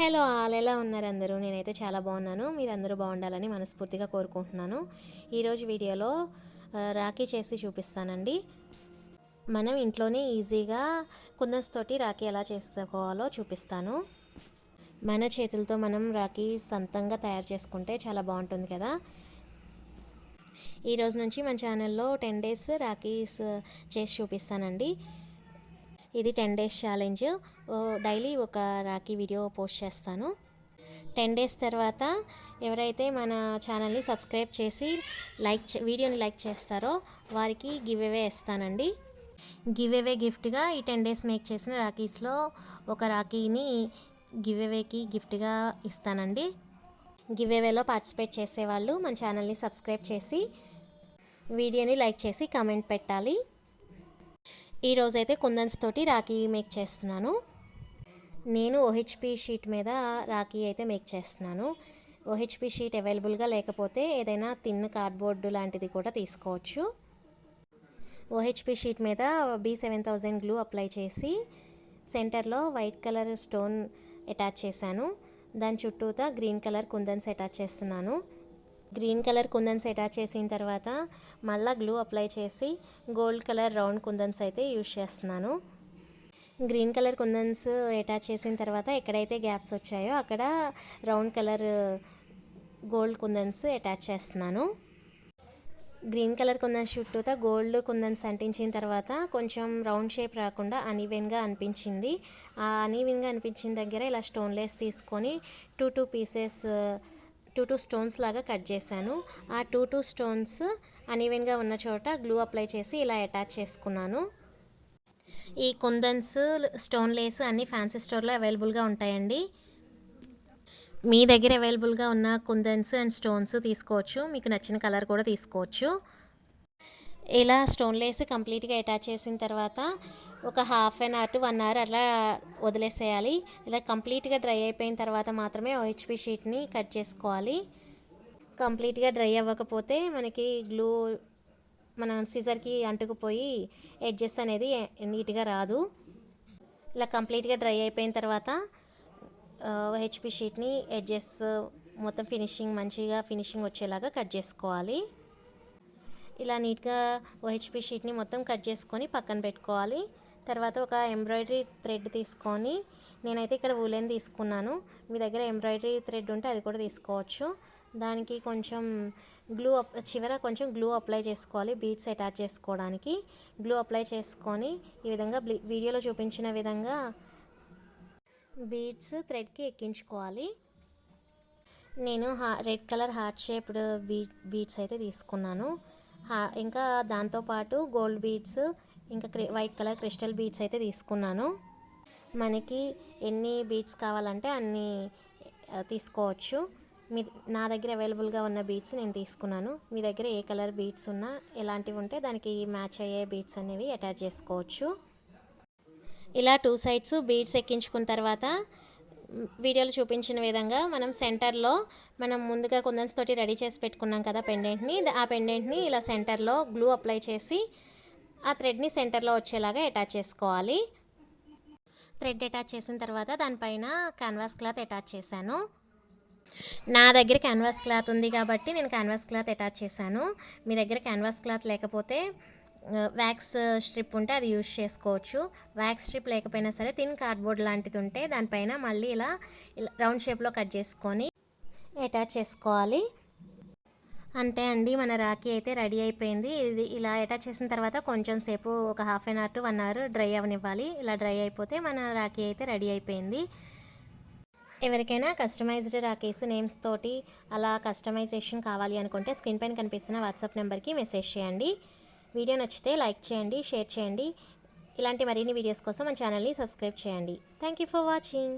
Hello all, ఎలా ఉన్నారు అందరూ? నేనైతే చాలా బాగున్నాను. మీరందరూ బాగుండాలని మనస్ఫూర్తిగా కోరుకుంటున్నాను. ఈరోజు వీడియోలో రాఖీ చేసి చూపిస్తానండి. మనం ఇంట్లోనే ఈజీగా కుందన్స్ తోటి రాఖీ ఎలా చేసుకోవాలో చూపిస్తాను. మన చేతులతో మనం రాఖీ సొంతంగా తయారు చేసుకుంటే చాలా బాగుంటుంది కదా. ఈరోజు నుంచి మన ఛానల్లో 10 డేస్ రాఖీస్ చేసి చూపిస్తానండి. ఇది 10 డేస్ ఛాలెంజ్. డైలీ ఒక రాఖీ వీడియో పోస్ట్ చేస్తాను. 10 డేస్ తర్వాత ఎవరైతే మన ఛానల్ని సబ్స్క్రైబ్ చేసి వీడియోని లైక్ చేస్తారో వారికి గివ్ అవే ఇస్తానండి. గివ్ అవే గిఫ్ట్గా ఈ 10 డేస్ మేక్ చేసిన రాఖీస్లో ఒక రాఖీని గివ్ అవేకి గిఫ్ట్గా ఇస్తానండి. గివ్ అవేలో పార్టిసిపేట్ చేసేవాళ్ళు మన ఛానల్ని సబ్స్క్రైబ్ చేసి వీడియోని లైక్ చేసి కామెంట్ పెట్టాలి. ఈరోజైతే కుందన్స్ తోటి రాఖీ మేక్ చేస్తున్నాను. నేను ఓహెచ్పి షీట్ మీద రాఖీ అయితే మేక్ చేస్తున్నాను. ఓహెచ్పి షీట్ అవైలబుల్గా లేకపోతే ఏదైనా తిన్ కార్డ్బోర్డు లాంటిది కూడా తీసుకోవచ్చు. ఓహెచ్పి షీట్ మీద B7000 గ్లూ అప్లై చేసి సెంటర్లో వైట్ కలర్ స్టోన్ అటాచ్ చేశాను. దాని చుట్టూతా గ్రీన్ కలర్ కుందన్స్ అటాచ్ చేస్తున్నాను. గ్రీన్ కలర్ కుందన్స్ అటాచ్ చేసిన తర్వాత మళ్ళీ గ్లూ అప్లై చేసి గోల్డ్ కలర్ రౌండ్ కుందన్స్ అయితే యూజ్ చేస్తున్నాను. గ్రీన్ కలర్ కుందన్స్ అటాచ్ చేసిన తర్వాత ఎక్కడైతే గ్యాప్స్ వచ్చాయో అక్కడ రౌండ్ కలర్ గోల్డ్ కుందన్స్ అటాచ్ చేస్తున్నాను. గ్రీన్ కలర్ కుందన్స్ చుట్టూతా గోల్డ్ కుందన్స్ అంటించిన తర్వాత కొంచెం రౌండ్ షేప్ రాకుండా అనీవెన్గా అనిపించింది. ఆ అనీవెన్గా అనిపించిన దగ్గర ఇలా స్టోన్ లేస్ తీసుకొని టూ పీసెస్ 2 స్టోన్స్ లాగా కట్ చేశాను. ఆ 2 స్టోన్స్ అనీవెన్గా ఉన్న చోట గ్లూ అప్లై చేసి ఇలా అటాచ్ చేసుకున్నాను. ఈ కుందన్స్ స్టోన్ లేస్ అన్ని ఫ్యాన్సీ స్టోర్లో అవైలబుల్గా ఉంటాయండి. మీ దగ్గర అవైలబుల్గా ఉన్న కుందన్స్ అండ్ స్టోన్స్ తీసుకోవచ్చు. మీకు నచ్చిన కలర్ కూడా తీసుకోవచ్చు. ఇలా స్టోన్ లేస్ కంప్లీట్గా అటాచ్ చేసిన తర్వాత ఒక half an hour to 1 hour అట్లా వదిలేసేయాలి. ఇలా కంప్లీట్గా డ్రై అయిపోయిన తర్వాత మాత్రమే ఓహెచ్పి షీట్ని కట్ చేసుకోవాలి. కంప్లీట్గా డ్రై అవ్వకపోతే మనకి గ్లూ మన సిజర్కి అంటుకుపోయి ఎడ్జెస్ అనేది నీట్గా రాదు. ఇలా కంప్లీట్గా డ్రై అయిపోయిన తర్వాత ఓహెచ్పి షీట్ని ఎడ్జెస్ మొత్తం మంచిగా ఫినిషింగ్ వచ్చేలాగా కట్ చేసుకోవాలి. ఇలా నీట్గా ఓహెచ్పి షీట్ని మొత్తం కట్ చేసుకొని పక్కన పెట్టుకోవాలి. తర్వాత ఒక ఎంబ్రాయిడరీ థ్రెడ్ తీసుకొని, నేనైతే ఇక్కడ వూలెన్ తీసుకున్నాను. మీ దగ్గర ఎంబ్రాయిడరీ థ్రెడ్ ఉంటే అది కూడా తీసుకోవచ్చు. దానికి కొంచెం చివర కొంచెం గ్లూ అప్లై చేసుకోవాలి. బీడ్స్ అటాచ్ చేసుకోవడానికి గ్లూ అప్లై చేసుకొని ఈ విధంగా వీడియోలో చూపించిన విధంగా బీడ్స్ థ్రెడ్కి ఎక్కించుకోవాలి. నేను red colour heart shaped beads అయితే తీసుకున్నాను. ఇంకా దాంతోపాటు గోల్డ్ బీడ్స్ ఇంకా వైట్ కలర్ క్రిస్టల్ బీడ్స్ అయితే తీసుకున్నాను. మనకి ఎన్ని బీడ్స్ కావాలంటే అన్ని తీసుకోవచ్చు. నా దగ్గర అవైలబుల్గా ఉన్న బీడ్స్ నేను తీసుకున్నాను. మీ దగ్గర ఏ కలర్ బీడ్స్ ఉన్నా ఎలాంటివి ఉంటే దానికి మ్యాచ్ అయ్యే బీడ్స్ అనేవి అటాచ్ చేసుకోవచ్చు. ఇలా 2 సైడ్స్ బీడ్స్ ఎక్కించుకున్న తర్వాత వీడియోలో చూపించిన విధంగా మనం సెంటర్లో మనం ముందుగా కుందన్స్ తోటి రెడీ చేసి పెట్టుకున్నాం కదా పెండెంట్ని, ఆ పెండెంట్ని ఇలా సెంటర్లో గ్లూ అప్లై చేసి ఆ థ్రెడ్ని సెంటర్లో వచ్చేలాగా అటాచ్ చేసుకోవాలి. థ్రెడ్ అటాచ్ చేసిన తర్వాత దానిపైన క్యాన్వాస్ క్లాత్ అటాచ్ చేశాను. నా దగ్గర క్యాన్వాస్ క్లాత్ ఉంది కాబట్టి నేను క్యాన్వాస్ క్లాత్ అటాచ్ చేశాను. మీ దగ్గర క్యాన్వాస్ క్లాత్ లేకపోతే వ్యాక్స్ స్ట్రిప్ ఉంటే అది యూజ్ చేసుకోవచ్చు. వ్యాక్స్ స్ట్రిప్ లేకపోయినా సరే థిన్ కార్డ్బోర్డ్ లాంటిది ఉంటే దానిపైన మళ్ళీ ఇలా రౌండ్ షేప్లో కట్ చేసుకొని అటాచ్ చేసుకోవాలి. అంతే అండి, మన రాఖీ అయితే రెడీ అయిపోయింది. ఇది ఇలా అటాచ్ చేసిన తర్వాత కొంచెం సేపు ఒక half an hour to 1 hour dry అవనివ్వాలి. ఇలా డ్రై అయిపోతే మన రాఖీ అయితే రెడీ అయిపోయింది. ఎవరికైనా కస్టమైజ్డ్ రాఖీస్ నేమ్స్ తోటి అలా కస్టమైజేషన్ కావాలి అనుకుంటే స్క్రీన్ పైన కనిపిస్తున్న వాట్సాప్ నెంబర్కి మెసేజ్ చేయండి. వీడియో నచ్చితే లైక్ చేయండి, షేర్ చేయండి. ఇలాంటి మరిన్ని వీడియోస్ కోసం మన ఛానల్ని సబ్స్క్రైబ్ చేయండి. Thank you for watching.